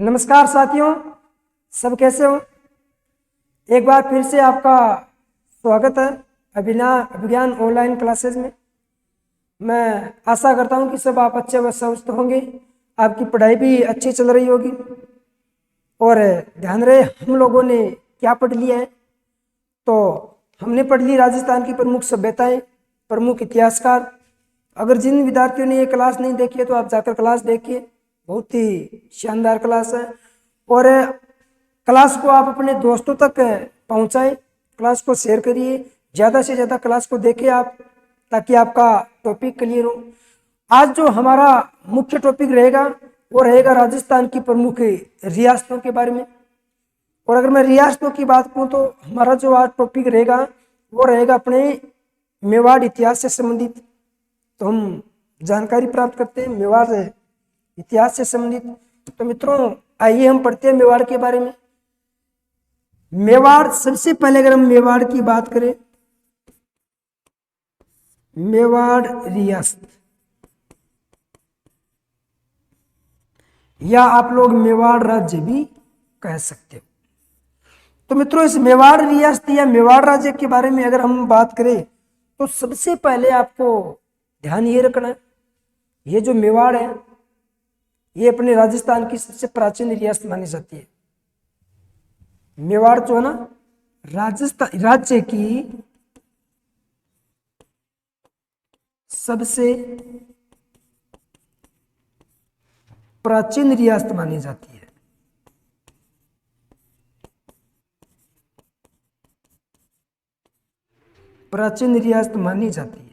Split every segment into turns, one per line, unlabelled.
नमस्कार साथियों, सब कैसे हो। एक बार फिर से आपका स्वागत है अभिज्ञान ऑनलाइन क्लासेस में। मैं आशा करता हूं कि सब आप अच्छे व स्वस्थ होंगे, आपकी पढ़ाई भी अच्छी चल रही होगी। और ध्यान रहे, हम लोगों ने क्या पढ़ लिया है। तो हमने पढ़ ली राजस्थान की प्रमुख सभ्यताएं, प्रमुख इतिहासकार। अगर जिन विद्यार्थियों ने ये क्लास नहीं देखी है तो आप जाकर क्लास देखिए, बहुत ही शानदार क्लास है। और क्लास को आप अपने दोस्तों तक पहुंचाएं, क्लास को शेयर करिए, ज़्यादा से ज़्यादा क्लास को देखें आप, ताकि आपका टॉपिक क्लियर हो। आज जो हमारा मुख्य टॉपिक रहेगा वो रहेगा राजस्थान की प्रमुख रियासतों के बारे में। और अगर मैं रियासतों की बात करूँ तो हमारा जो आज टॉपिक रहेगा वो रहेगा अपने मेवाड़ इतिहास से संबंधित। तो हम जानकारी प्राप्त करते हैं मेवाड़ इतिहास से संबंधित। तो मित्रों, आइए हम पढ़ते हैं मेवाड़ के बारे में। मेवाड़, सबसे पहले अगर हम मेवाड़ की बात करें, मेवाड़ रियासत या आप लोग मेवाड़ राज्य भी कह सकते हो। तो मित्रों, इस मेवाड़ रियासत या मेवाड़ राज्य के बारे में अगर हम बात करें तो सबसे पहले आपको ध्यान ये रखना है, ये जो मेवाड़ है ये अपने राजस्थान की सबसे प्राचीन रियासत मानी जाती है। मेवाड़ जो है ना, राजस्थान राज्य की सबसे प्राचीन रियासत मानी जाती है। प्राचीन रियासत मानी जाती है।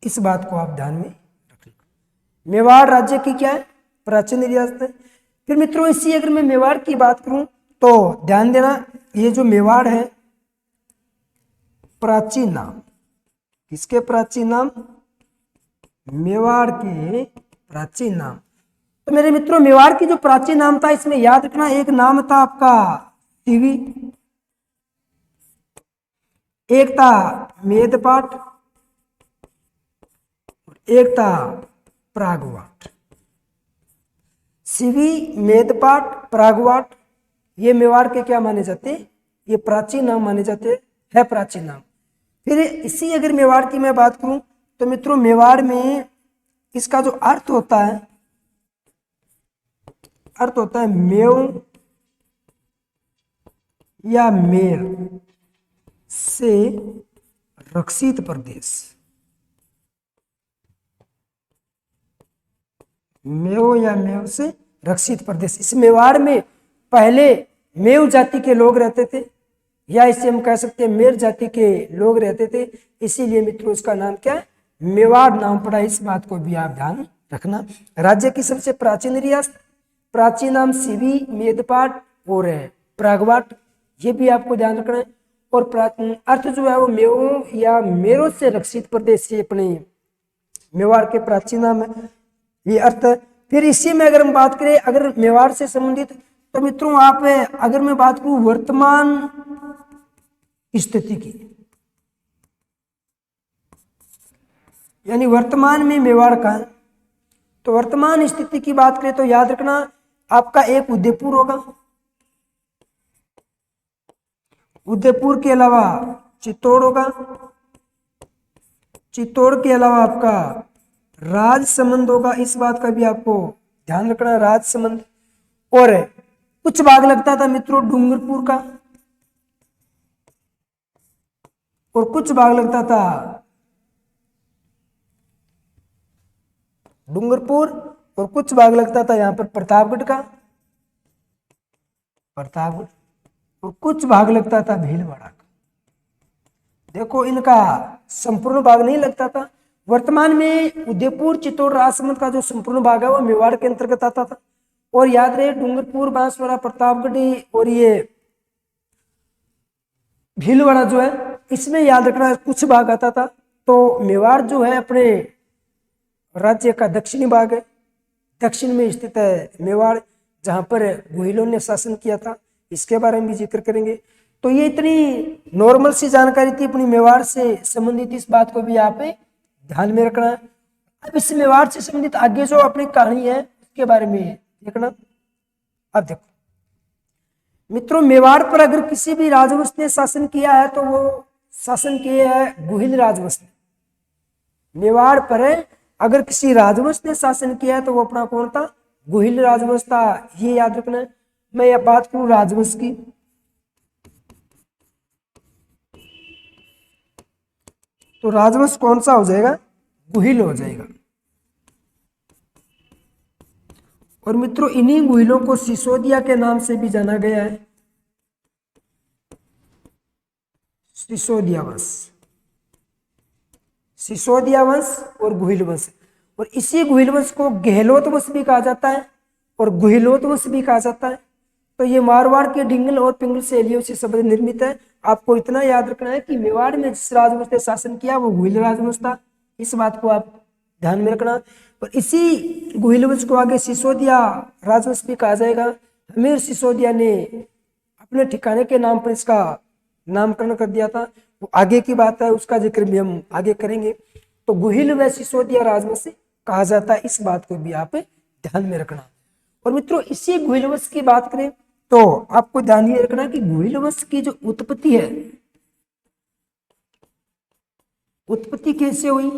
इस बात को आप ध्यान में रखें। मेवाड़ राज्य की क्या है, प्राचीन रियासत है। फिर मित्रों, इसी अगर मैं मेवाड़ की बात करूं तो ध्यान देना, ये जो मेवाड़ है, प्राचीन नाम, किसके प्राचीन नाम, मेवाड़ के प्राचीन नाम। तो मेरे मित्रों, मेवाड़ की जो प्राचीन नाम था, इसमें याद रखना, एक नाम था आपका टीवी, एक था मेदपाट, एक था प्रागवाट। सिवी, मेदपाट, प्रागवाट, ये मेवाड़ के क्या माने जाते हैं, ये प्राचीन नाम माने जाते हैं, प्राचीन नाम। फिर इसी अगर मेवाड़ की मैं बात करूं तो मित्रों, मेवाड़ में इसका जो अर्थ होता है, अर्थ होता है मेव या मेर से रक्षित प्रदेश। मेव या मेव से रक्षित प्रदेश। इस मेवाड़ में पहले मेव जाति के लोग रहते थे, या इसे हम कह सकते हैं मेर जाति के लोग रहते थे, इसीलिए मित्रों इसका नाम क्या है, मेवाड़ नाम पड़ा। इस बात को भी आप ध्यान रखना। राज्य की सबसे प्राचीन रियासत, प्राचीन नाम सिवी, मेदपाट और प्रागवाट, ये भी आपको ध्यान रखना है। और अर्थ जो है वो मेवों या मेरों से रक्षित प्रदेश से अपने मेवाड़ के प्राचीन नाम है, ये अर्थ है। फिर इसी में अगर हम बात करें, अगर मेवाड़ से संबंधित, तो मित्रों आप अगर मैं बात करूं वर्तमान स्थिति की, यानी वर्तमान में मेवाड़ का, तो वर्तमान स्थिति की बात करें तो याद रखना आपका एक उदयपुर होगा, उदयपुर के अलावा चित्तौड़ होगा, चित्तौड़ के अलावा आपका राजसमंद होगा। इस बात का भी आपको ध्यान रखना, राजसमंद। और कुछ भाग लगता था मित्रों डूंगरपुर का, और कुछ भाग लगता था डूंगरपुर, और कुछ भाग लगता था यहां पर प्रतापगढ़ का, प्रतापगढ़, और कुछ भाग लगता था भीलवाड़ा का। देखो, इनका संपूर्ण भाग नहीं लगता था। वर्तमान में उदयपुर, चित्तौड़, राजसमंद का जो संपूर्ण भाग है वो मेवाड़ के अंतर्गत आता था। और याद रहे, डूंगरपुर, बांसवाड़ा, प्रतापगढ़ और ये भीलवाड़ा जो है, इसमें याद रखना कुछ भाग आता था। तो मेवाड़ जो है अपने राज्य का दक्षिणी भाग है, दक्षिण में स्थित है मेवाड़, जहां पर गोहिलों ने शासन किया था, इसके बारे में भी जिक्र करेंगे। तो ये इतनी नॉर्मल सी जानकारी थी अपनी मेवाड़ से संबंधित, इस बात को भी आप ध्यान में रखना है। अब इस मेवाड़ से संबंधित आगे जो अपनी कहानी है उसके बारे में देखना। अब देखो मित्रों, मेवाड़ पर अगर किसी भी राजवंश ने शासन किया है तो वो शासन किया है गुहिल राजवंश ने। मेवाड़ पर अगर किसी राजवंश ने शासन किया है तो वो अपना कौन था? गुहिल राजवंश था। ये याद रखना। मैं यह बात करूं राजवंश की, तो राजवंश कौन सा हो जाएगा? गुहिल हो जाएगा। और मित्रों, इन्हीं गुहिलों को सिसोदिया के नाम से भी जाना गया है। सिसोदिया वंश, सिसोदिया वंश और गुहिल वंश। और इसी गुहिल वंश को गहलोत वंश भी कहा जाता है और गुहिलोत वंश भी कहा जाता है। तो ये मारवाड़ के डिंगल और पिंगल शैलियों से शब्द निर्मित है। आपको इतना याद रखना है कि मेवाड़ में जिस राजवंश ने शासन किया वो गुहिल राजवंश था। इस बात को आप ध्यान में रखना। और इसी गुहिल वंश को आगे सिसोदिया राजवंश भी कहा जाएगा। अमीर सिसोदिया ने अपने ठिकाने के नाम पर इसका नामकरण कर दिया था। वो आगे की बात है, उसका जिक्र भी हम आगे करेंगे। तो गुहिल व सिसोदिया राजवंश कहा जाता है। इस बात को भी आप ध्यान में रखना। और मित्रों, इसी गुहिल वंश की बात करें तो आपको ध्यान ये रखना कि गुहिल वंश की जो उत्पत्ति है, उत्पत्ति कैसे हुई,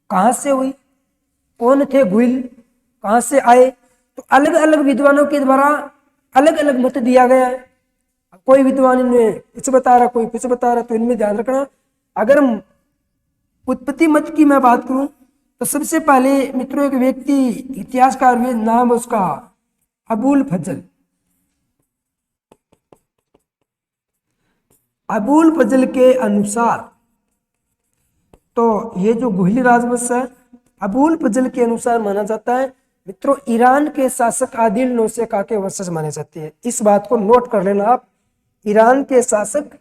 कहां से हुई, कौन थे गुहिल, कहां से आए, तो अलग अलग विद्वानों के द्वारा अलग अलग मत दिया गया है। कोई विद्वान इनमें कुछ बता रहा, कोई कुछ बता रहा। तो इनमें ध्यान रखना। अगर हम उत्पत्ति मत की मैं बात करूं तो सबसे पहले मित्रों एक व्यक्ति इतिहासकार हुए, नाम उसका अबुल फजल। अबुल फजल के अनुसार तो ये जो गुहिल राजवंश है, अबुल फजल के अनुसार माना जाता है मित्रों ईरान के शासक आदिल नौसेखा के वंशज माने जाते हैं। इस बात को नोट कर लेना आप। ईरान के शासक,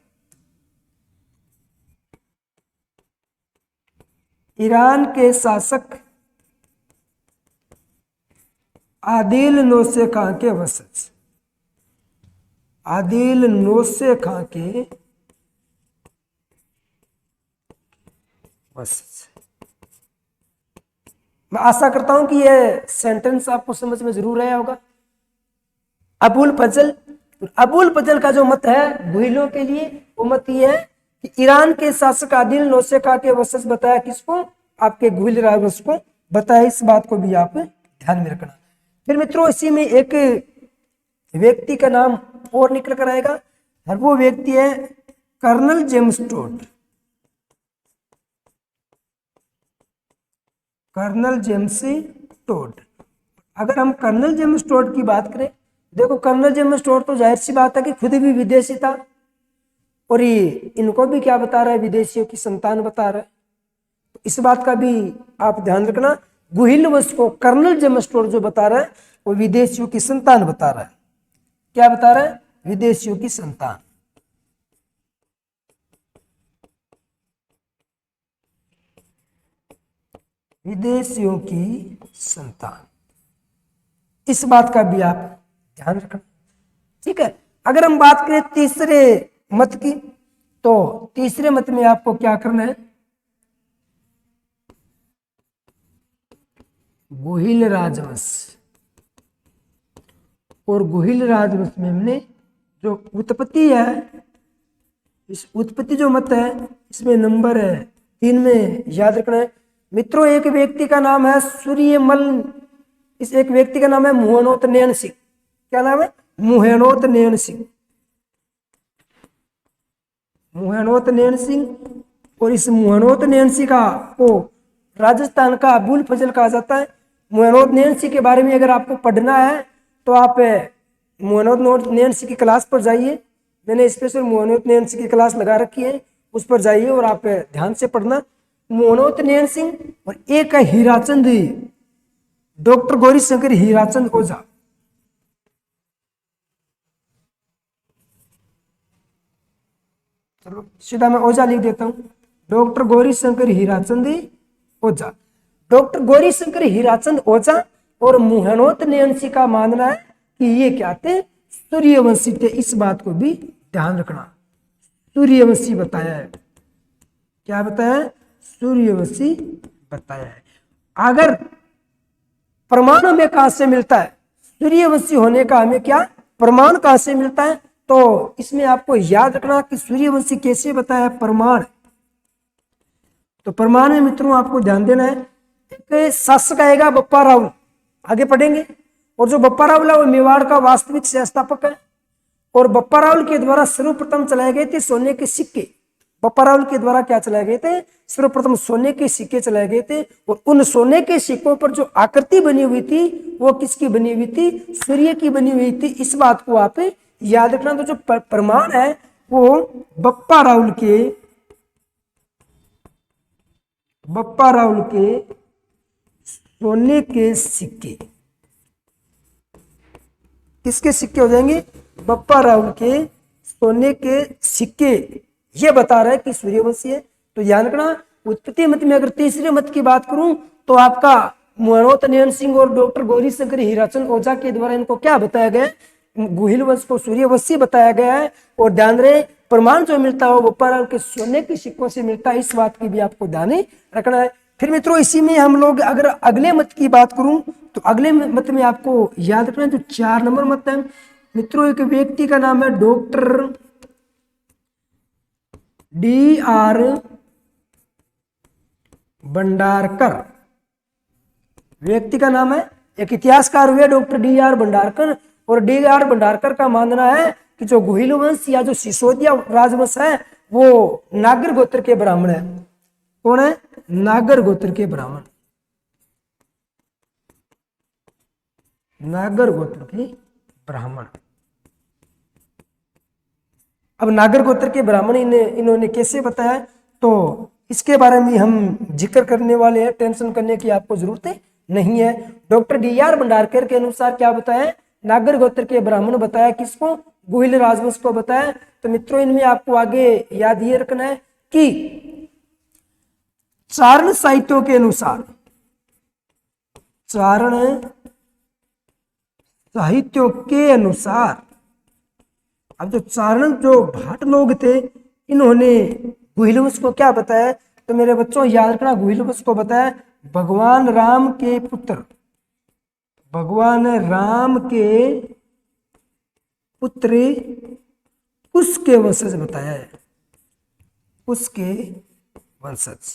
ईरान के शासक आदिल नौसेखा के वंशज, आदिल नौसेखा के वंशज। मैं आशा करता हूं कि यह सेंटेंस आपको समझ में जरूर आया होगा। अबुल फजल, अबुल फजल का जो मत है गुहिलों के लिए, वो मत ये है कि ईरान के शासक आदिल नौसेखा के वंशज बताया किसको? आपके गुहिल राजवंश को बताया। इस बात को भी आप ध्यान में रखना। फिर मित्रों, इसी में एक व्यक्ति का नाम और निकल कर आएगा और वो व्यक्ति है colonel James Tod. Colonel James Tod. अगर हम कर्नल जेम्स टोड की बात करें, देखो कर्नल जेम्स टोड तो जाहिर सी बात है कि खुद भी विदेशी था और ये इनको भी क्या बता रहा है? विदेशियों की संतान बता रहा है। तो इस बात का भी आप ध्यान रखना। गुहिल वंश को कर्नल जेम्स टोड जो बता रहा है वो विदेशियों की संतान बता रहा है। क्या बता रहा है? विदेशियों की संतान। विदेशियों की संतान। इस बात का भी आप ध्यान रखना। ठीक है। अगर हम बात करें तीसरे मत की, तो तीसरे मत में आपको क्या करना है? गुहिल राजवंश। और गुहिल राजवंश में हमने जो उत्पत्ति है, इस उत्पत्ति जो मत है इसमें नंबर 3 में याद रखना है मित्रों। एक व्यक्ति का नाम है सूर्यमल, इस एक व्यक्ति का नाम है मुहैनोत नैन सिंह। क्या नाम है? मुहैनोत नैन सिंह। मुहैनोत नैन सिंह। और इस मुहैनोत नैन सिंह का को राजस्थान का अबुल फजल कहा जाता है। मुहैनोत नैन सिंह के बारे में अगर आपको पढ़ना है तो आप मुहैनोत नैन सिंह की क्लास पर जाइए। मैंने स्पेशल मुहैनोत नैन सिंह की क्लास लगा रखी है, उस पर जाइए और आप ध्यान से पढ़ना। मुहैनोत नैन सिंह और एक है हीराचंद, डॉक्टर गौरी शंकर हीराचंद ओझा। चलो सीधा मैं ओझा लिख देता हूं। डॉक्टर गौरी शंकर हीराचंद ओझा। डॉक्टर गौरी शंकर हीराचंद ओझा और मुहैनोत नैन सिंह का मानना है कि ये क्या थे? सूर्यवंशी थे। इस बात को भी ध्यान रखना। सूर्यवंशी बताया है। क्या बताया है? सूर्यवंशी बताया है। अगर प्रमाण हमें कहां से मिलता है, सूर्यवंशी होने का हमें क्या प्रमाण कहां से मिलता है, तो इसमें आपको याद रखना कि सूर्यवंशी कैसे बताया प्रमाण। तो प्रमाण में मित्रों आपको ध्यान देना है, एक शासक आएगा बप्पा रावल, आगे पढ़ेंगे। और जो बप्पा रावल है वो मेवाड़ का वास्तविक संस्थापक है। और बप्पा रावल के द्वारा सर्वप्रथम चलाए गए थे सोने के सिक्के। बप्पा रावल के द्वारा क्या चलाए गए थे, सर्वप्रथम सोने के सिक्के चलाए गए थे। और उन सोने के सिक्कों पर जो आकृति बनी हुई थी वो किसकी बनी हुई थी, सूर्य की बनी हुई थी। इस बात को आप याद रखना। तो जो प्रमाण है वो बप्पा रावल के सोने के सिक्के, किसके सिक्के हो जाएंगे, बप्पा रावल के सोने के सिक्के, ये बता रहा है कि सूर्यवंशी है। तो ध्यान रखना। उत्पत्ति मत में अगर तीसरे मत की बात करूं तो आपका मनोत नयन सिंह और डॉक्टर गौरी शंकर हीराचंद ओझा के द्वारा इनको क्या बताया गया, गुहिल वंश को सूर्यवंशी बताया गया है। और ध्यान रहे प्रमाण जो मिलता है वो बप्पा रावल के सोने के सिक्कों से मिलता है, इस बात की भी आपको ध्यान रखना है। फिर मित्रों इसी में हम लोग अगर अगले मत की बात करूं तो अगले मत में आपको याद रखना जो 4 नंबर मत है मित्रों, एक व्यक्ति का नाम है डॉक्टर D.R. भंडारकर। व्यक्ति का नाम है, एक इतिहासकार हुए डॉक्टर D.R. भंडारकर। और D.R. भंडारकर का मानना है कि जो गुहिल वंश या जो सिसोदिया राजवंश है वो नागर गोत्र के ब्राह्मण है। कौन है, नागर गोत्र के ब्राह्मण, नागर गोत्र के ब्राह्मण। अब नागर गोत्र के ब्राह्मण इन्होंने कैसे बताया, तो इसके बारे में हम जिक्र करने वाले हैं, टेंशन करने की आपको जरूरत नहीं है। Doctor D.R. भंडारकर के अनुसार क्या बताया, नागर गोत्र के ब्राह्मण बताया, किसको, गुहिल राजवंश को बताया। तो मित्रों इनमें आपको आगे याद ये रखना है कि चारण साहित्यों के अनुसार, चारण साहित्यों के अनुसार, अब जो चारण जो भाट लोग थे इन्होंने गुहिल वंश को क्या बताया, तो मेरे बच्चों याद रखना, गुहिल वंश को बताया भगवान राम के पुत्र, भगवान राम के पुत्र उसके वंशज बताया है, उसके वंशज।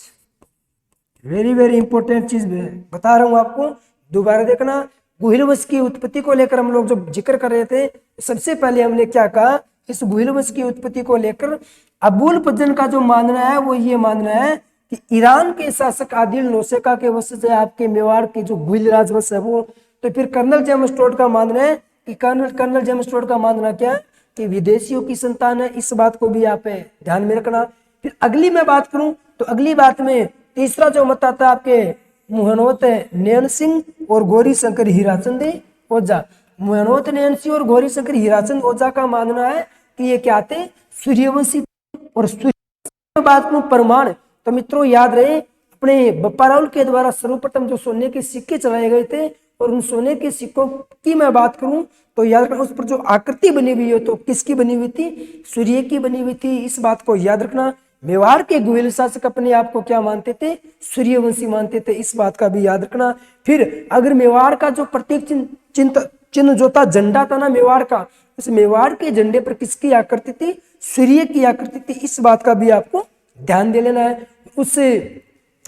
वेरी वेरी इंपॉर्टेंट चीज बता रहा हूं आपको, दोबारा देखना। गुहिल वंश की उत्पत्ति को लेकर हम लोग जब जिक्र कर रहे थे सबसे पहले हमने क्या कहा, इस गुहिल वंश की उत्पत्ति को लेकर अबुल फजल का जो मानना है वो ये मानना है कि ईरान के शासक आदिल नौशेका के वंशज है आपके मेवाड़ के जो गुहिल राजवंश है वो। तो फिर कर्नल जेम्स टोड का मानना है कि कर्नल जेम्स टोड का मानना क्या है कि विदेशियों की संतान है, इस बात को भी आप ध्यान में रखना। फिर अगली मैं बात करूं तो अगली बात में तीसरा जो मत आता है आपके मोहनोत नयन सिंह और गौरी शंकर हीराचंद ओझा। मोहनोत नयन सिंह और गौरी शंकर हीराचंद ओझा का मानना है कि ये क्या थे, सूर्यवंशी। और सूर्य बात करूं प्रमाण, तो मित्रों याद रहे अपने बप्पा रावल के द्वारा सर्वप्रथम जो सोने के सिक्के चलाए गए थे और उन सोने के सिक्कों की मैं बात करूं तो याद रखना उस पर जो आकृति बनी हुई है तो किसकी बनी हुई थी, सूर्य की बनी हुई थी, इस बात को याद रखना। मेवाड़ के गुहिल शासक अपने आप को क्या मानते थे, सूर्यवंशी मानते थे, इस बात का भी याद रखना। फिर अगर मेवाड़ का जो प्रतीक चिन्ह जो था, झंडा था ना मेवाड़ का, उस मेवाड़ के झंडे पर किसकी आकृति थी, सूर्य की आकृति थी, इस बात का भी आपको ध्यान दे लेना है। उस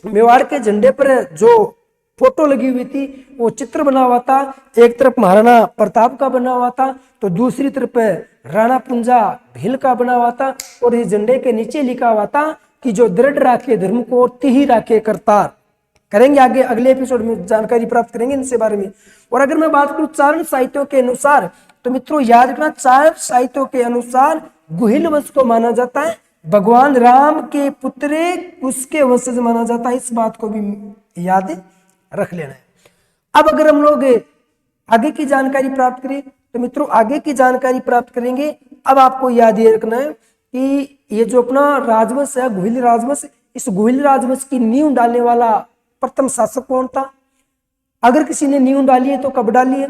मेवाड़ के झंडे पर जो फोटो लगी हुई थी वो चित्र बना हुआ था, एक तरफ महाराणा प्रताप का बना हुआ था तो दूसरी तरफ राणा पुंजा भील का बना हुआ था। और इस झंडे के नीचे लिखा हुआ था कि जो दृढ़ राखे धर्म को तिहि राखे करतार। करेंगे आगे अगले एपिसोड में जानकारी प्राप्त करेंगे इनसे बारे में। और अगर मैं बात करूं चारण साहित्यों के अनुसार तो मित्रों याद रखना, चारण साहित्यों के अनुसार गुहिल वंश को माना जाता है भगवान राम के पुत्र उसके वंशज माना जाता है, इस बात को भी याद रख लेना है। अब अगर हम लोग आगे की जानकारी प्राप्त करें तो मित्रों आगे की जानकारी प्राप्त करेंगे। अब आपको याद ये रखना है कि ये जो अपना राजवंश है गुहिल राजवंश, इस गुहिल राजवंश की नींव डालने वाला प्रथम शासक कौन था, अगर किसी ने नींव डाली है तो कब डाली है,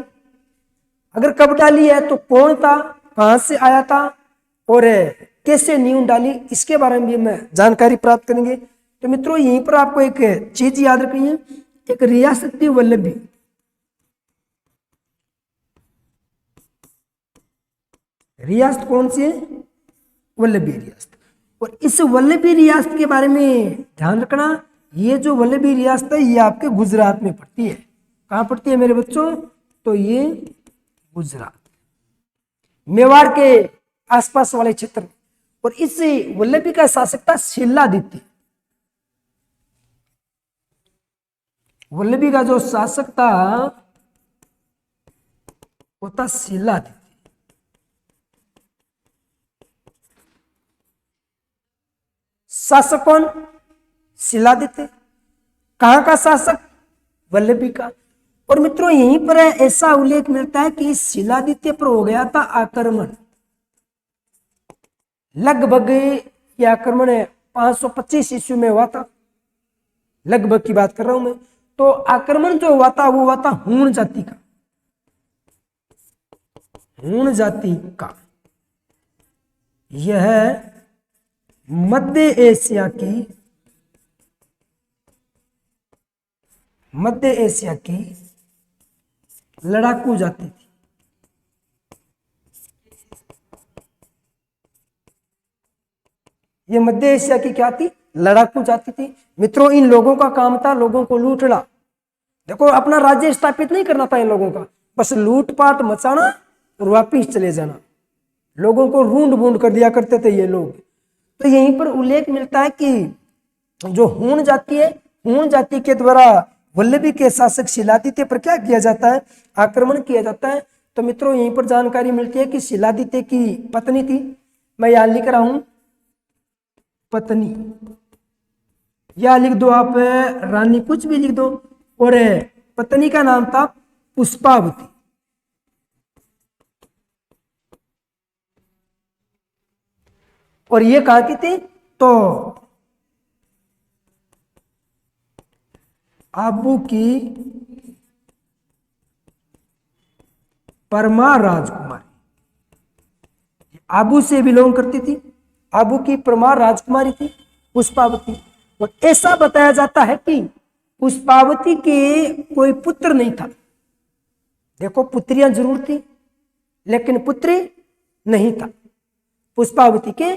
अगर कब डाली है तो कौन था, कहां से आया था और कैसे नींव डाली, इसके बारे में भी मैं जानकारी प्राप्त करेंगे। तो मित्रों यहीं पर आपको एक चीज याद रखनी है एक रियासत थी वल्लभी, रियासत कौन सी है? वल्लभी रियासत। और इस वल्लभी रियासत के बारे में ध्यान रखना, ये जो वल्लभी रियासत है ये आपके गुजरात में पड़ती है। कहाँ पड़ती है मेरे बच्चों? तो ये गुजरात, मेवाड़ के आसपास वाले क्षेत्र में। और इस वल्लभी का शासक था शिलादित्य। वल्लभी का जो शासक था वो था शिलादित्य। शासक कौन? शिलादित्य। कहां का शासक? वल्लभी का। और मित्रों यहीं पर ऐसा उल्लेख मिलता है कि शिलादित्य पर हो गया था आक्रमण। लगभग यह आक्रमण 525 ईस्वी में हुआ था, लगभग की बात कर रहा हूं मैं। तो आक्रमण जो हुआ था वो हुआ था हूण जाति का, हूण जाति का। यह मध्य एशिया की, मध्य एशिया की लड़ाकू जाति थी। ये मध्य एशिया की क्या थी? लड़ाकू जाति थी। मित्रों इन लोगों का काम था लोगों को लूटना। देखो अपना राज्य स्थापित नहीं करना था इन लोगों का, बस लूटपाट मचाना और वापिस चले जाना। लोगों को रूंड बूंद कर दिया करते थे ये लोग। तो यहीं पर उल्लेख मिलता है कि जो हूण जाति है, हूण जाति के द्वारा वल्लभी के शासक शिलादित्य पर क्या किया जाता है? आक्रमण किया जाता है। तो मित्रों यहीं पर जानकारी मिलती है कि शिलादित्य की पत्नी थी, मैं यहां लिख रहा हूं पत्नी, या लिख दो आप रानी, कुछ भी लिख दो। और पत्नी का नाम था पुष्पावती। और ये कहां की थी? तो आबू की परमार राजकुमारी, आबू से बिलोंग करती थी, आबू की परमार राजकुमारी थी पुष्पावती। और ऐसा बताया जाता है कि पुष्पावती के कोई पुत्र नहीं था। देखो पुत्रियां जरूर थी लेकिन पुत्री नहीं था। पुष्पावती के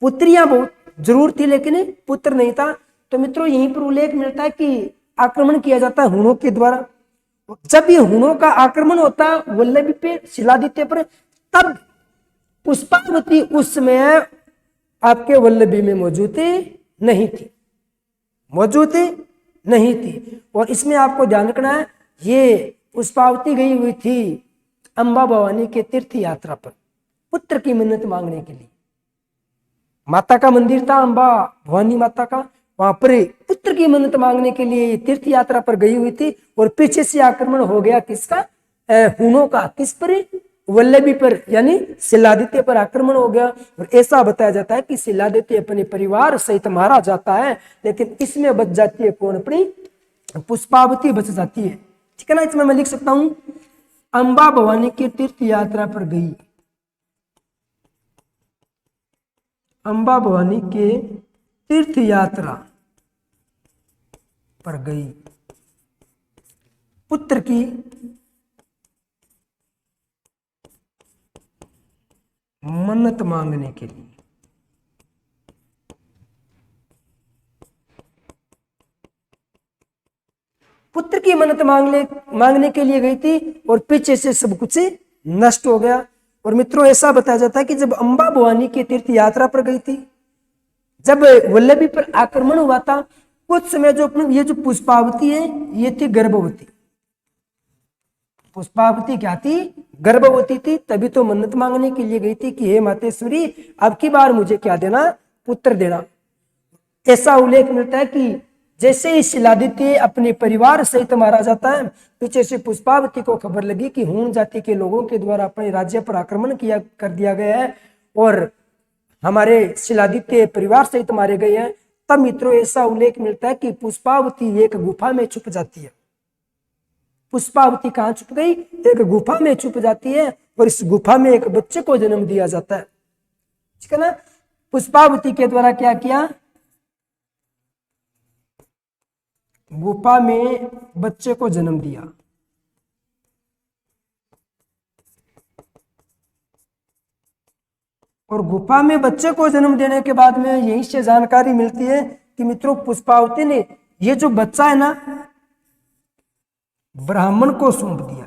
पुत्रियां बहुत जरूर थी लेकिन पुत्र नहीं था। तो मित्रों यहीं पर उल्लेख मिलता है कि आक्रमण किया जाता है हुणों के द्वारा। जब ये हुणों का आक्रमण होता वल्लभी पे, शिलादित्य पर, तब पुष्पावती उस समय आपके वल्लभी में मौजूद नहीं थी, मौजूद नहीं थी। और इसमें आपको ध्यान रखना है ये पुष्पावती गई हुई थी अंबा भवानी के तीर्थ यात्रा पर पुत्र की मन्नत मांगने के लिए। माता का मंदिर था अंबा भवानी माता का, वहां पर पुत्र की मन्नत मांगने के लिए तीर्थ यात्रा पर गई हुई थी। और पीछे से आक्रमण हो गया किसका? हुणों का। किस पर? वल्लभी पर, यानी शिलादित्य पर आक्रमण हो गया। और ऐसा बताया जाता है कि शिलादित्य अपने परिवार सहित मारा जाता है, लेकिन इसमें बच जाती है कौन? अपनी पुष्पावती बच जाती है। ठीक है ना? इसमें मैं लिख सकता हूं अंबा भवानी की तीर्थ यात्रा पर गई, अंबा भवानी के तीर्थ यात्रा पर गई पुत्र की मन्नत मांगने के लिए। पुत्र की मन्नत मांगने के लिए गई थी और पीछे से सब कुछ नष्ट हो गया। और मित्रों ऐसा बताया जाता है कि जब अंबा भवानी की तीर्थ यात्रा पर गई थी, जब वल्लभी पर आक्रमण हुआ था, कुछ समय जो ये जो पुष्पावती है ये थी गर्भवती। पुष्पावती क्या थी? गर्भवती थी। तभी तो मन्नत मांगने के लिए गई थी कि हे मातेश्वरी अब की बार मुझे क्या देना? पुत्र देना। ऐसा उल्लेख मिलता है कि जैसे ही शिलादित्य अपने परिवार सहित मारा जाता है, पीछे से पुष्पावती को खबर लगी कि हूण जाति के लोगों के द्वारा अपने राज्य पर आक्रमण कर दिया गया है और हमारे शिलादित्य परिवार सहित मारे गए हैं। तब मित्रों ऐसा उल्लेख मिलता है कि पुष्पावती एक गुफा में छुप जाती है। पुष्पावती कहां छुप गई? एक गुफा में छुप जाती है और इस गुफा में एक बच्चे को जन्म दिया जाता है। ठीक है ना? पुष्पावती के द्वारा क्या किया? गुफा में बच्चे को जन्म दिया। और गुफा में बच्चे को जन्म देने के बाद में यहीं से जानकारी मिलती है कि मित्रों पुष्पावती ने ये जो बच्चा है ना ब्राह्मण को सौंप दिया।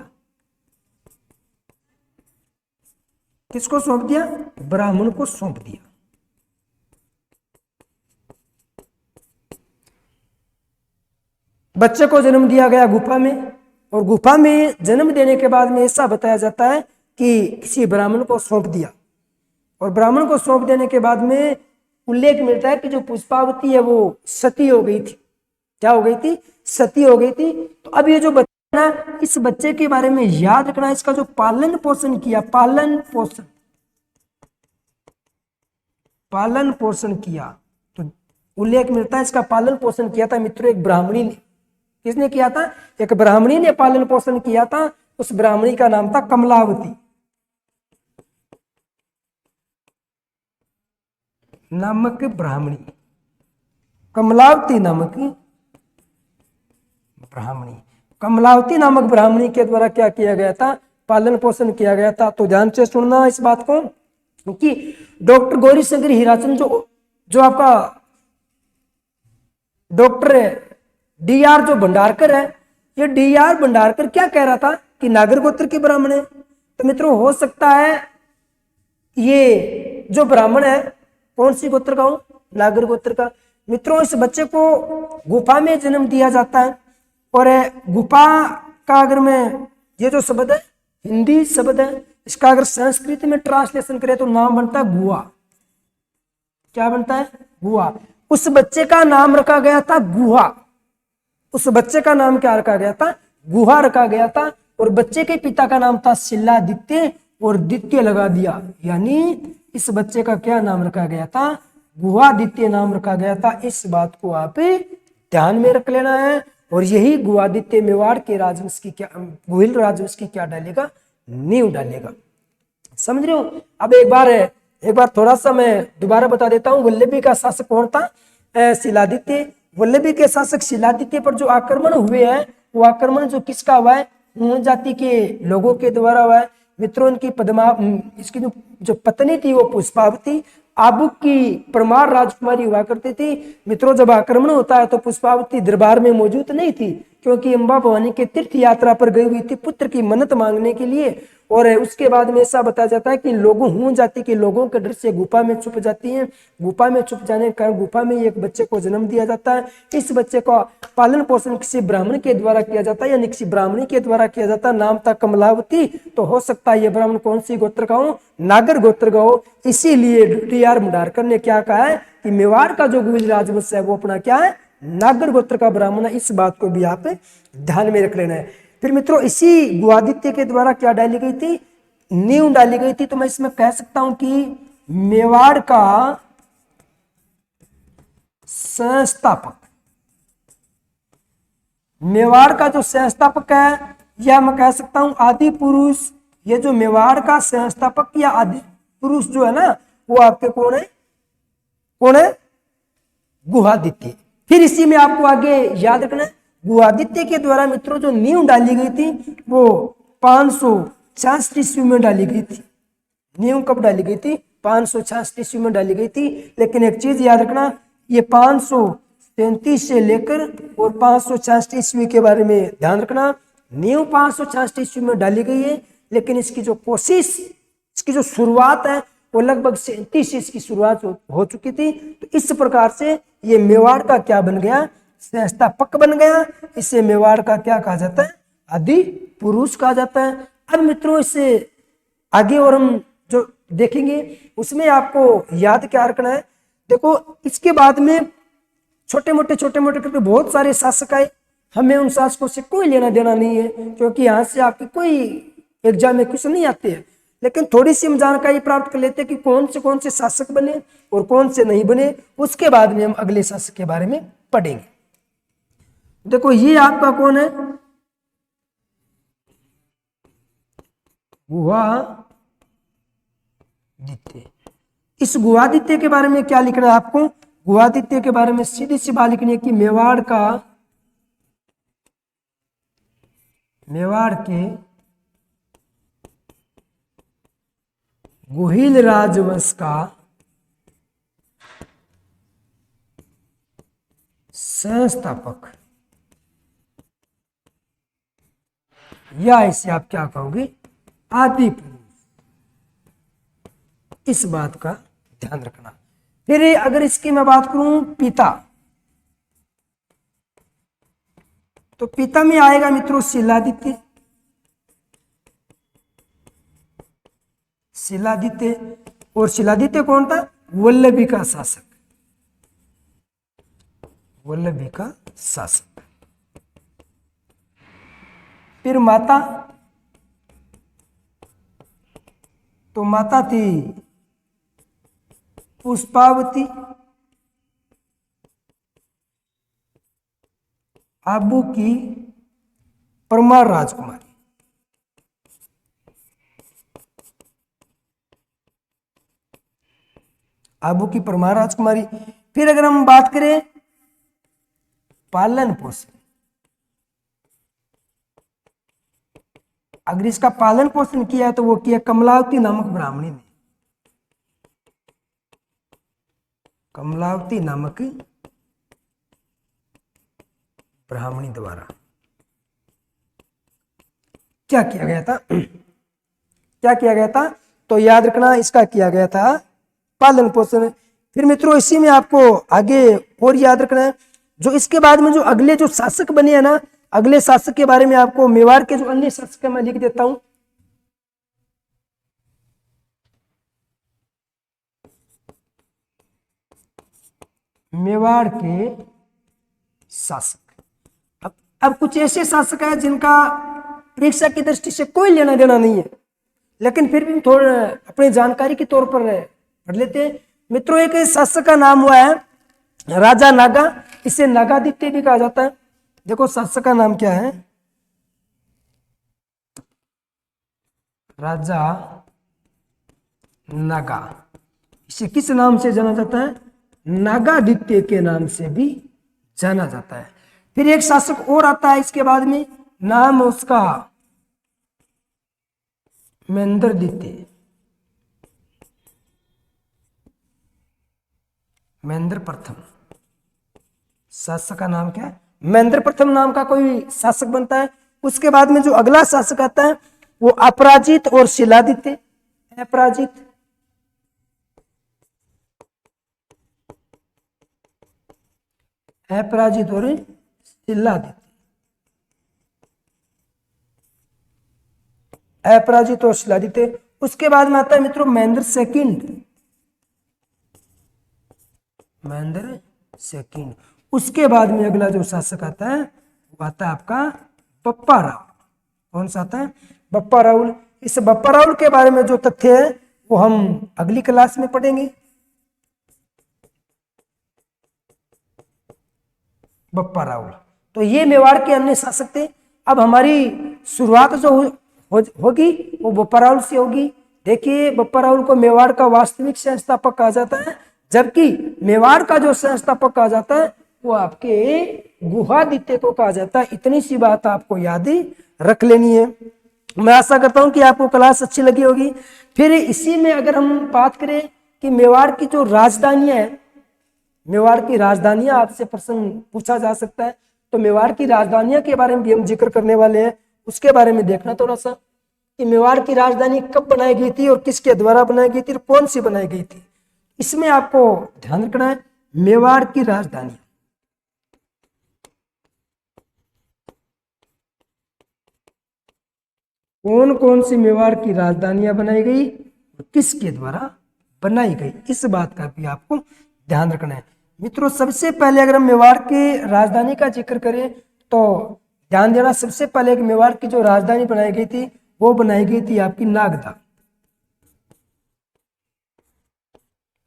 किसको सौंप दिया? ब्राह्मण को सौंप दिया। बच्चे को जन्म दिया गया गुफा में, और गुफा में जन्म देने के बाद में ऐसा बताया जाता है कि किसी ब्राह्मण को सौंप दिया। और ब्राह्मण को सौंप देने के बाद में उल्लेख मिलता है कि जो पुष्पावती है वो सती हो गई थी। क्या हो गई थी? सती हो गई थी। तो अब ये जो बच्चा ना, इस बच्चे के बारे में याद रखना, इसका जो पालन पोषण किया, पालन पोषण किया, तो उल्लेख मिलता है इसका पालन पोषण किया था मित्रों एक ब्राह्मणी ने। किसने किया था? एक ब्राह्मणी ने पालन पोषण किया था। उस ब्राह्मणी का नाम था कमलावती नामक ब्राह्मणी। कमलावती नामक ब्राह्मणी, कमलावती नामक ब्राह्मणी के द्वारा क्या किया गया था? पालन पोषण किया गया था। तो ध्यान से सुनना इस बात को कि डॉक्टर गौरी शंकर हीराचंद जो आपका डॉक्टर डीआर जो भंडारकर है, ये डीआर भंडारकर क्या कह रहा था कि नागर गोत्र के ब्राह्मण है। तो मित्रों हो सकता है ये जो ब्राह्मण है कौन सी गोत्र का हो? नागर गोत्र का। मित्रों इस बच्चे को गुफा में जन्म दिया जाता है। और गुफा का अगर मैं ये जो शब्द है हिंदी शब्द है, इसका अगर संस्कृत में ट्रांसलेशन करें तो नाम बनता है गुहा। क्या बनता है? गुहा। उस बच्चे का नाम रखा गया था गुहा। उस बच्चे का नाम क्या रखा गया था? गुहा रखा गया था। और बच्चे के पिता का नाम था शिलादित्य, और द्वितीय लगा दिया, यानी इस बच्चे का क्या नाम रखा गया था? गुहादित्य नाम रखा गया था। इस बात को आप ध्यान में रख लेना है। और यही गुहादित्य मेवाड़ के राजवंश की क्या, गोहिल राजवंश की क्या डालेगा? नींव डालेगा। समझ रहे हो? अब एक बार थोड़ा सा मैं दोबारा बता देता हूँ। वल्लभी का शासक कौन था? शिलादित्य। वल्लभी के शासक शिलादित्य पर जो आक्रमण हुए हैं, वो आक्रमण जो किसका हुआ है? हुन जाति के लोगों के द्वारा हुआ है। मित्रों इनकी इसकी जो पत्नी थी वो पुष्पावती आबुक की परमार राजकुमारी हुआ करती थी। मित्रों जब आक्रमण होता है तो पुष्पावती दरबार में मौजूद नहीं थी, क्योंकि अम्बा भवानी के तीर्थ यात्रा पर गई हुई थी पुत्र की मन्नत मांगने के लिए। और उसके बाद में ऐसा बताया जाता है कि लोगों हुन जाति के लोगों के डर से गुफा में छुप जाती हैं। गुफा में छुप जाने के कारण गुफा में एक बच्चे को जन्म दिया जाता है। इस बच्चे का पालन पोषण किसी ब्राह्मण के द्वारा किया जाता है, यानी किसी ब्राह्मणी के द्वारा किया जाता है। नाम था कमलावती। तो हो सकता है ये ब्राह्मण कौन सी गोत्र का हो? नागर गोत्र का हो। इसीलिए डीआर भंडारकर ने क्या कहा है कि मेवाड़ का जो गोहिल राजवंश है वो अपना क्या है? नागर गोत्र का ब्राह्मण है। इस बात को भी आप ध्यान में रख लेना है। फिर मित्रों इसी गुहादित्य के द्वारा क्या डाली गई थी? नींव डाली गई थी। तो मैं इसमें कह सकता हूं कि मेवाड़ का संस्थापक, मेवाड़ का जो संस्थापक है, या मैं कह सकता हूं आदि पुरुष। ये जो मेवाड़ का संस्थापक या आदि पुरुष जो है ना, वो आपके कौन है? कौन है? गुहादित्य। फिर इसी में आपको आगे याद रखना है गुहादित्य के द्वारा मित्रों जो नींव डाली गई थी वो 566 ईस्वी में डाली गई थी। नींव कब डाली गई थी? 566 ईस्वी में डाली गई थी। लेकिन एक चीज याद रखना, ये 533 से लेकर और 566 ईस्वी के बारे में ध्यान रखना। नींव 566 ईस्वी में डाली गई है, लेकिन इसकी जो कोशिश, इसकी जो शुरुआत है वो लगभग 37 इसकी शुरुआत हो चुकी थी। तो इस प्रकार से ये मेवाड़ का क्या बन गया? संस्थापक बन गया। इसे मेवाड़ का क्या कहा जाता है? आदि पुरुष कहा जाता है। अब मित्रों इससे आगे और हम जो देखेंगे उसमें आपको याद क्या रखना है। देखो इसके बाद में छोटे मोटे करके बहुत सारे शासक आए। हमें उन शासकों से कोई लेना देना नहीं है, क्योंकि यहाँ से आपकी कोई एग्जाम में क्वेश्चन नहीं आते हैं। लेकिन थोड़ी सी हम जानकारी प्राप्त कर लेते हैं कि कौन से शासक बने और कौन से नहीं बने। उसके बाद में हम अगले शासक के बारे में पढ़ेंगे। देखो ये आपका कौन है? गुहादित्य। इस गुहादित्य के बारे में क्या लिखना है आपको? गुहादित्य के बारे में सीधी सी बात लिखनी है कि मेवाड़ का मेवाड़ के गुहिल राजवंश का संस्थापक, या इसे आप क्या कहोगे, आदि पुरुष। इस बात का ध्यान रखना। फिर अगर इसकी मैं बात करूं पिता, तो पिता में आएगा मित्रों शिलादित्य। शिलादित्य, और शिलादित्य कौन था, वल्लभी का शासक, वल्लभी का शासक। फिर माता, तो माता थी पुष्पावती, आबू की परमार राजकुमारी। आबू की परमार राजकुमारी। फिर अगर हम बात करें पालन पोषण, अगर इसका पालन पोषण किया तो वो किया कमलावती नामक ब्राह्मणी ने, कमलावती नामक ब्राह्मणी द्वारा। क्या किया गया था, क्या किया गया था, तो याद रखना इसका किया गया था पालन पोषण। फिर मित्रों इसी में आपको आगे और याद रखना है, जो इसके बाद में जो अगले जो शासक बने हैं ना, अगले शासक के बारे में आपको मेवाड़ के जो अन्य शासक मैं लिख देता हूं। मेवाड़ के शासक, अब कुछ ऐसे शासक हैं जिनका परीक्षा की दृष्टि से कोई लेना देना नहीं है, लेकिन फिर भी थोड़ा अपनी जानकारी के तौर पर पढ़ लेते हैं। मित्रों एक शासक का नाम हुआ है राजा नागा, इसे नागादित्य भी कहा जाता है। देखो शासक का नाम क्या है, राजा नागा। इसे किस नाम से जाना जाता है, नागादित्य के नाम से भी जाना जाता है। फिर एक शासक और आता है इसके बाद में, नाम उसका महेंद्रदित्य, महेंद्र प्रथम। शासक का नाम क्या है, महेंद्र प्रथम नाम का कोई शासक बनता है। उसके बाद में जो अगला शासक आता है वो अपराजित और शिलादित्य, अपराजित, अपराजित और शिलादित्य, अपराजित और शिलादित्य। उसके बाद में आता है मित्रों महेंद्र सेकंड, महेंद्र सेकंड। उसके बाद में अगला जो शासक आता है वो आता है आपका बप्पा राउल। कौन सा आता है, बप्पा राउल। इस बप्पा राउल के बारे में जो तथ्य है वो हम अगली क्लास में पढ़ेंगे। बप्पा राउल, तो ये मेवाड़ के अन्य शासक थे। अब हमारी शुरुआत जो होगी वो बप्पा राउल से होगी। देखिए बप्पा राउल को मेवाड़ का वास्तविक संस्थापक कहा जाता है, जबकि मेवाड़ का जो संस्थापक कहा जाता है वो आपके गुहादित्य को कहा जाता है। इतनी सी बात आपको याद रख लेनी है। मैं आशा करता हूं कि आपको क्लास अच्छी लगी होगी। फिर इसी में अगर हम बात करें कि मेवाड़ की जो राजधानियां है, मेवाड़ की राजधानियां आपसे प्रश्न पूछा जा सकता है, तो मेवाड़ की राजधानियां के बारे में भी हम जिक्र करने वाले हैं। उसके बारे में देखना थोड़ा सा कि मेवाड़ की राजधानी कब बनाई गई थी और किसके द्वारा बनाई गई थी और कौन सी बनाई गई थी, इसमें आपको ध्यान रखना है। मेवाड़ की राजधानी, कौन कौन सी मेवाड़ की राजधानियां बनाई गई और किसके द्वारा बनाई गई, इस बात का भी आपको ध्यान रखना है। मित्रों सबसे पहले अगर हम मेवाड़ की राजधानी का जिक्र करें तो ध्यान देना, सबसे पहले एक मेवाड़ की जो राजधानी बनाई गई थी वो बनाई गई थी आपकी नागदा।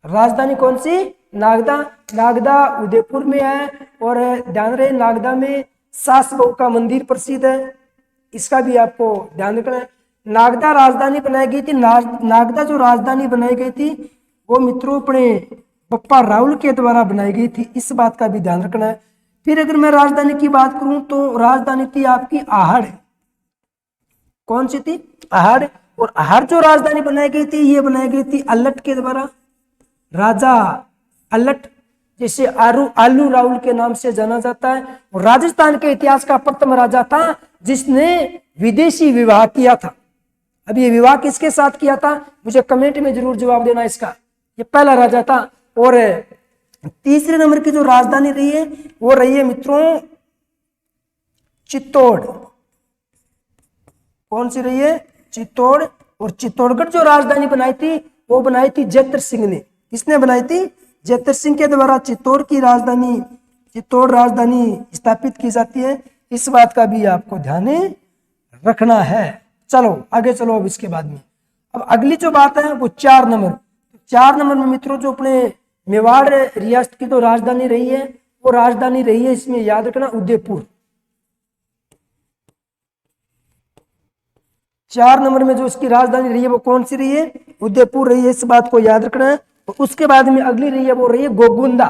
राजधानी कौन सी, नागदा। नागदा उदयपुर में है और ध्यान रहे नागदा में सास बहू का मंदिर प्रसिद्ध है, इसका भी आपको ध्यान रखना है। नागदा राजधानी बनाई गई थी। नागदा जो राजधानी बनाई गई थी वो मित्रों अपने बप्पा राउल के द्वारा बनाई गई थी, इस बात का भी ध्यान रखना है। फिर अगर मैं राजधानी की बात करूं तो राजधानी थी आपकी आहड़। कौन सी थी? अहाड़। और अहाड़ जो राजधानी बनाई गई थी, ये बनाई गई थी अल्लट के द्वारा, राजा अल्लट, जिसे आलू राउल के नाम से जाना जाता है। और राजस्थान के इतिहास का प्रथम राजा था जिसने विदेशी विवाह किया था। अब ये विवाह किसके साथ किया था, मुझे कमेंट में जरूर जवाब देना इसका। ये पहला राजा था। और तीसरे नंबर की जो राजधानी रही है वो रही है मित्रों चित्तौड़। कौन सी रही है? चित्तौड़। और चित्तौड़गढ़ जो राजधानी बनाई थी वो बनाई थी जैतर सिंह ने। किसने बनाई थी? जैतर सिंह के द्वारा चित्तौड़ राजधानी स्थापित की जाती है। इस बात का भी आपको ध्यान रखना है। चलो आगे चलो। अब इसके बाद में अब अगली जो बात है वो 4 नंबर। 4 नंबर में मित्रों जो अपने मेवाड़ रियासत की तो राजधानी रही है, वो राजधानी रही है, इसमें याद रखना, उदयपुर। 4 नंबर में जो इसकी राजधानी रही है वो कौन सी रही है? उदयपुर रही है। इस बात को याद रखना है। और उसके बाद में अगली रही है वो रही है गोगुंदा।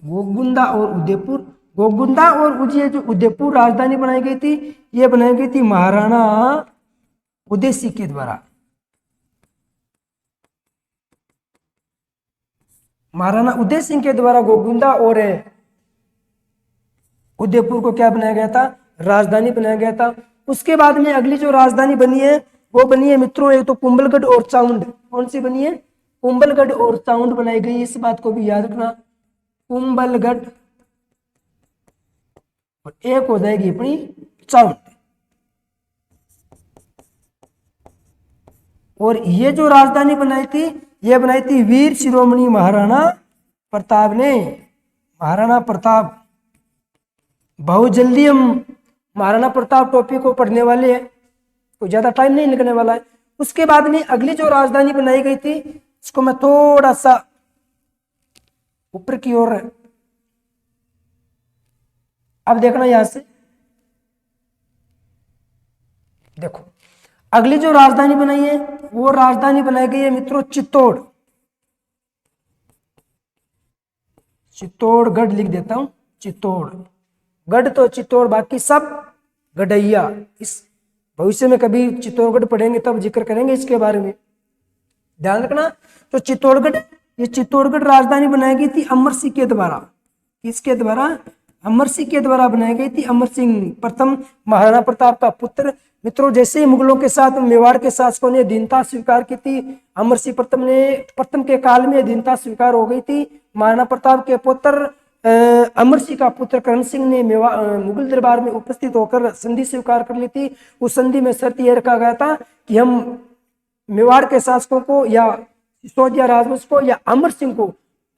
गोगुंदा और उदयपुर। गोगुंदा और ये जो उदयपुर राजधानी बनाई गई थी, ये बनाई गई थी महाराणा उदय सिंह के द्वारा। महाराणा उदय सिंह के द्वारा गोगुंदा और उदयपुर को क्या बनाया गया था? राजधानी बनाया गया था। उसके बाद में अगली जो राजधानी बनी है वो बनी है मित्रों एक तो कुंभलगढ़ और चाउंड। कौन सी बनी है? कुंभलगढ़ और चाउंड बनाई गई। इस बात को भी याद रखना, कुंभलगढ़ और एक हो जाएगी अपनी चाउंड। और ये जो राजधानी बनाई थी ये बनाई थी वीर शिरोमणि महाराणा प्रताप ने। महाराणा प्रताप, बहुत जल्दी हम महाराणा प्रताप टॉपिक को पढ़ने वाले हैं, कोई ज्यादा टाइम नहीं लगने वाला है। उसके बाद में अगली जो राजधानी बनाई गई थी इसको मैं थोड़ा सा ऊपर की ओर, अब देखना यहां से देखो, अगली जो राजधानी बनाई है वो राजधानी बनाई गई है मित्रों चित्तौड़। चित्तौड़गढ़ लिख देता हूं, चित्तौड़ गढ़ तो चित्तौड़, बाकी सब गढ़ैया। इस भविष्य में कभी चित्तौड़गढ़ पढ़ेंगे तब जिक्र करेंगे इसके बारे में, ध्यान रखना। तो चित्तौड़गढ़, ये चित्तौड़गढ़ राजधानी बनाई गई थी अमर सिंह के द्वारा। किसके द्वारा? अमर सिंह के द्वारा बनाई गई थी। अमर सिंह प्रथम महाराणा प्रताप का पुत्र। मित्रों जैसे ही मुगलों के साथ मेवाड़ के शासकों ने अधीनता स्वीकार की थी, अमर सिंह प्रथम के काल में अधीनता स्वीकार हो गई थी। महाराणा प्रताप के पुत्र अमर सिंह का पुत्र करण सिंह ने मुगल दरबार में उपस्थित होकर संधि स्वीकार कर ली थी। उस संधि में शर्त यह रखा गया था कि हम मेवाड़ के शासकों को या सिसोदिया राजवंश को या अमर सिंह को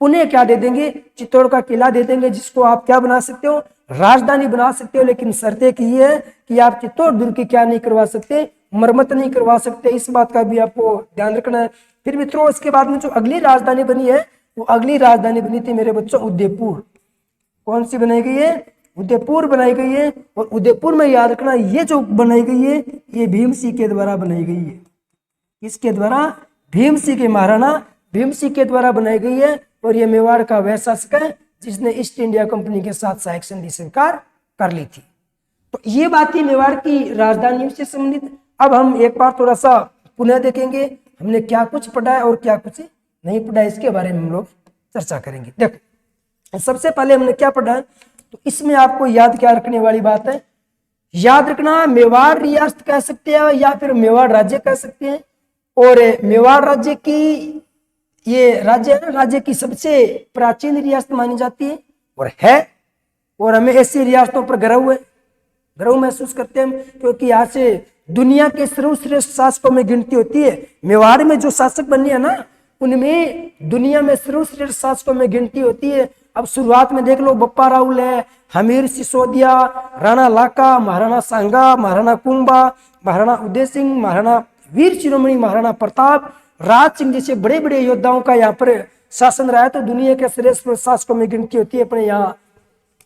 पुनः क्या दे देंगे? चित्तौड़ का किला दे देंगे, जिसको आप क्या बना सकते हो? राजधानी बना सकते हो। लेकिन शर्त एक ये है कि आप चित्तौड़ दुर्ग की क्या नहीं करवा सकते? मरम्मत नहीं करवा सकते। इस बात का भी आपको ध्यान रखना है। फिर मित्रों इसके बाद में जो अगली राजधानी बनी है वो अगली राजधानी बनी थी मेरे बच्चों उदयपुर। कौन सी बनाई गई है? उदयपुर बनाई गई है। और उदयपुर में याद रखना ये जो बनाई गई है ये भीम सिंह के द्वारा बनाई गई है। किसके द्वारा? भीम सिंह के, महाराणा भीम सिंह के द्वारा बनाई गई है। और ये मेवाड़ का वह शासक है जिसने ईस्ट इंडिया कंपनी के साथ सहायक संधि स्वीकार कर ली थी। तो ये बात थी मेवाड़ की राजधानी से संबंधित। अब हम एक बार थोड़ा सा पुनः देखेंगे हमने क्या कुछ पढ़ा है और क्या कुछ नहीं पढ़ा है, इसके बारे में हम लोग चर्चा करेंगे। देखो सबसे पहले हमने क्या पढ़ा है, तो इसमें आपको याद क्या रखने वाली बात है, याद रखना मेवाड़ रियासत कह सकते हैं या फिर मेवाड़ राज्य कह सकते हैं। और मेवाड़ राज्य की, ये राज्य है, राज्य की सबसे प्राचीन रियासत मानी जाती है और है। और हमें ऐसी रियासतों पर गर्व महसूस करते हैं क्योंकि यहाँ से दुनिया के सर्वश्रेष्ठ शासकों में गिनती होती है। मेवाड़ में जो शासक बने हैं ना, उनमें दुनिया में सर्वश्रेष्ठ शासकों में गिनती होती है। अब शुरुआत में देख लो, बप्पा राउल है, हमीर सिसोदिया, राणा लाका, महाराणा सांगा, महाराणा कुंभा, महाराणा उदय सिंह, महाराणा वीर शिरोमणि महाराणा प्रताप, राज सिंह जैसे बड़े बड़े योद्धाओं का यहाँ पर शासन रहा है। तो दुनिया के श्रेष्ठ शासकों में गिनती होती है अपने यहाँ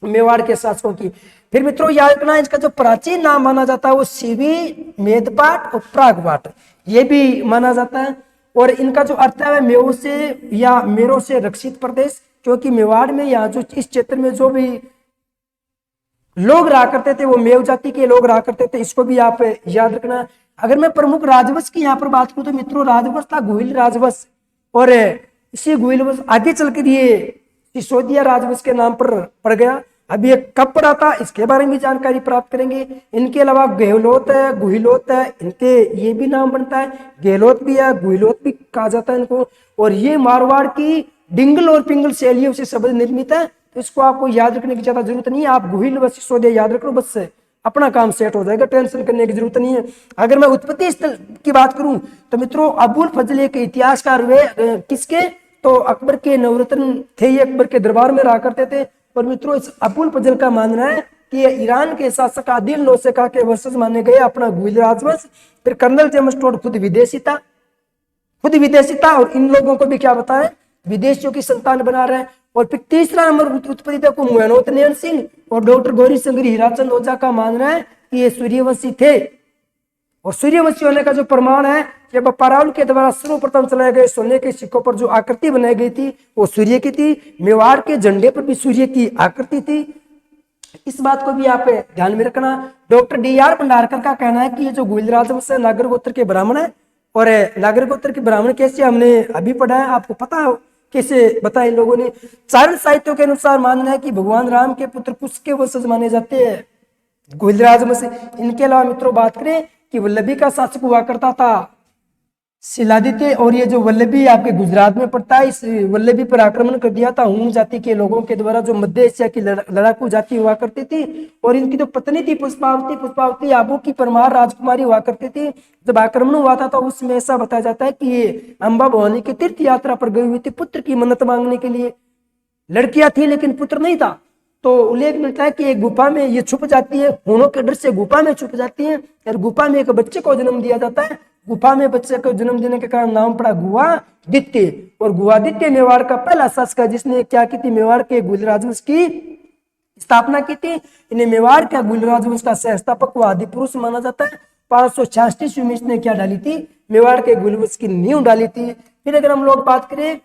मेवाड़ के शासकों की। फिर मित्रों याद रखना इसका जो प्राचीन नाम माना जाता है वो शिवी, मेदपाट और प्रागवाट, ये भी माना जाता है। और इनका जो अर्थ है मेव से या मेरो से रक्षित प्रदेश, क्योंकि मेवाड़ में यहाँ जो इस क्षेत्र में जो भी लोग रहा करते थे, वो मेव जाति के लोग रहा करते थे, इसको भी आप याद रखना। अगर मैं प्रमुख राजवंश की यहाँ पर बात करूं तो मित्रों राजवंश था गुहिल राजवंश, और इसी गुहिल वंश आगे चलकर ये सिसोदिया राजवंश के नाम पर पड़ गया। अब ये कब पड़ा था इसके बारे में जानकारी प्राप्त करेंगे। इनके अलावा गहलोत है, गुहिलोत है, इनके ये भी नाम बनता है, गहलोत भी है, गुहिलोत भी कहा जाता है इनको। और ये मारवाड़ की डिंगल और पिंगल शैलियों से शब्द निर्मित है, तो इसको आपको याद रखने की ज्यादा जरूरत नहीं है। आप गुहिल व सिसोदिया याद रख लो, बस अपना काम सेट हो जाएगा, टेंशन करने की जरूरत नहीं है। अगर मैं उत्पत्ति स्थल की बात करूं तो मित्रों अबुल फजल एक इतिहासकार हुए, किसके, तो अकबर के नवरत्न थे, ये अकबर के दरबार में रहा करते थे। और मित्रों इस अबुल फजल का मानना है कि ये ईरान के शासक आदिल नौसेखा के वंशज माने गए, अपना गुहिल राजवंश। फिर कर्नल जेम्स टोड खुद विदेशी था, और इन लोगों को भी क्या बताएं, विदेशियों की संतान बना रहे हैं। और फिर तीसरा नंबर उत्पत्ति को मोहनोत नयन सिंह और डॉक्टर गौरी शंकर हीराचंद ओझा का मानना है कि ये सूर्यवंशी थे। और सूर्यवंशी होने का जो प्रमाण है, जब बप्पा रावल के द्वारा सर्वप्रथम चलाए गए सोने के सिक्कों पर जो आकृति बनाई गई थी वो सूर्य की थी। मेवाड़ के झंडे पर भी सूर्य की आकृति थी, इस बात को भी आप ध्यान में रखना। Doctor DR. भंडारकर का कहना है कि ये जो गुहिल राजवंश है नागर गोत्र के ब्राह्मण है। और नागर गोत्र के ब्राह्मण कैसे हमने अभी पढ़ा है, आपको पता हो कैसे बताया इन लोगों ने। चारण साहित्यों के अनुसार मानना है कि भगवान राम के पुत्र कुश के वंशज माने जाते हैं गुहिल राजवंश। इनके अलावा मित्रों बात करें कि वल्लभी का शासक हुआ करता था शिलादित्य, और ये जो वल्लभी आपके गुजरात में पड़ता है, इस वल्लभी पर आक्रमण कर दिया था हुम जाति के लोगों के द्वारा, जो मध्य एशिया की लड़ाकू जाति हुआ करती थी। और इनकी जो पत्नी थी पुष्पावती आबू की परमार राजकुमारी हुआ करती थी। जब आक्रमण हुआ था तो उसमें ऐसा बताया जाता है कि ये अम्बा भवानी की तीर्थ यात्रा पर गई हुई थी पुत्र की मन्नत मांगने के लिए। लड़कियां थी लेकिन पुत्र नहीं था, तो उल्लेख मिलता है कि एक गुफा में ये छुप जाती है, होनों के डर से गुफा में छुप जाती है, और गुफा में एक बच्चे को जन्म दिया जाता है। गुफा में बच्चे को जन्म देने के कारण नाम पड़ा गुआदित्य। और गुआदित्य मेवाड़ का पहला शासक है जिसने क्या की थी, मेवाड़ के गुहिल राजवंश की स्थापना की थी। इन्हें मेवाड़ का गुहिल राजवंश का संस्थापक व आदि पुरुष माना जाता है। 566 ईस्वी में इसने क्या डाली थी, मेवाड़ के गुहिल वंश की नींव डाली थी। फिर अगर हम लोग बात करें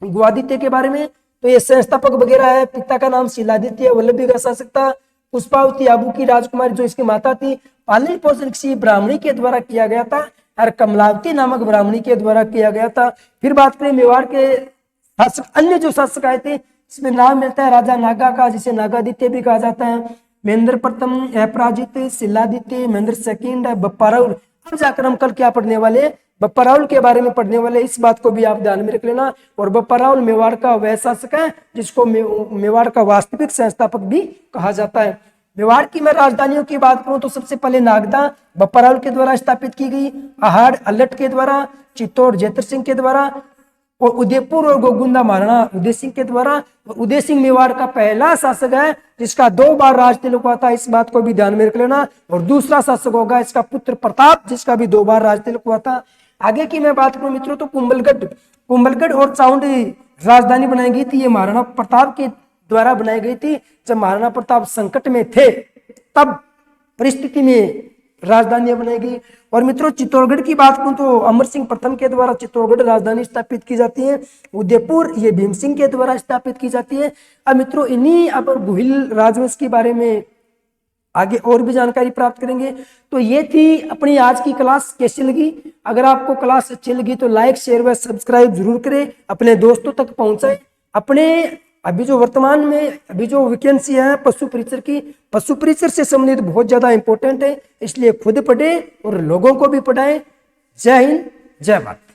गुआदित्य के बारे में तो ये संस्थापक वगैरह है। पिता का नाम शिलादित्य, वल्लभी का शासक था। पुष्पावती आबू की राजकुमारी जो इसकी माता थी, पालन पोषण किसी ब्राह्मणी के द्वारा किया गया था, और कमलावती नामक ब्राह्मणी के द्वारा किया गया था। फिर बात करें मेवाड़ के शासक, अन्य जो शासक आए थे इसमें नाम मिलता है राजा नागा का, जिसे नागादित्य भी कहा जाता है। महेंद्र प्रथम, अपराजित, शिलादित्य, महेंद्र सेकंड, बप्पा राउल। अब जाकर हम कल क्या पढ़ने वाले, बप्पा राउल के बारे में पढ़ने वाले, इस बात को भी आप ध्यान में रख लेना। और बप्पा राउल मेवाड़ का वह शासक है जिसको मेवाड़ का वास्तविक संस्थापक भी कहा जाता है। मेवाड़ की मैं राजधानियों की बात करूं तो सबसे पहले नागदा बप्पा राउल के द्वारा स्थापित की गई, अहाड़ अल्लट के द्वारा, चित्तौड़ जैतर सिंह के द्वारा, और उदयपुर और गोगुंदा महाराणा उदय सिंह के द्वारा। उदय सिंह मेवाड़ का पहला शासक है जिसका 2 बार राज तिलक हुआ था, इस बात को भी ध्यान में रख लेना। और दूसरा शासक होगा इसका पुत्र प्रताप, जिसका भी 2 बार राज तिलक हुआ था। आगे की मैं बात करूं मित्रों तो कुंभलगढ़ और चाउंडी राजधानी बनाई गई थी, ये महाराणा प्रताप के द्वारा बनाई गई थी। जब महाराणा प्रताप संकट में थे तब परिस्थिति में राजधानियां बनाई गई। और मित्रों चित्तौड़गढ़ की बात करूं तो अमर सिंह प्रथम के द्वारा चित्तौड़गढ़ राजधानी स्थापित की जाती है। उदयपुर ये भीम सिंह के द्वारा स्थापित की जाती है। अब मित्रों इन्हीं अब गुहिल राजवंश के बारे में आगे और भी जानकारी प्राप्त करेंगे। तो ये थी अपनी आज की क्लास, कैसी लगी? अगर आपको क्लास अच्छी लगी तो लाइक शेयर व सब्सक्राइब जरूर करें, अपने दोस्तों तक पहुंचाएं। अपने अभी जो वर्तमान में अभी जो वैकेंसी है पशु परिचर से संबंधित बहुत ज्यादा इंपॉर्टेंट है, इसलिए खुद पढ़े और लोगों को भी पढ़ाएं। जय हिंद, जय भारत।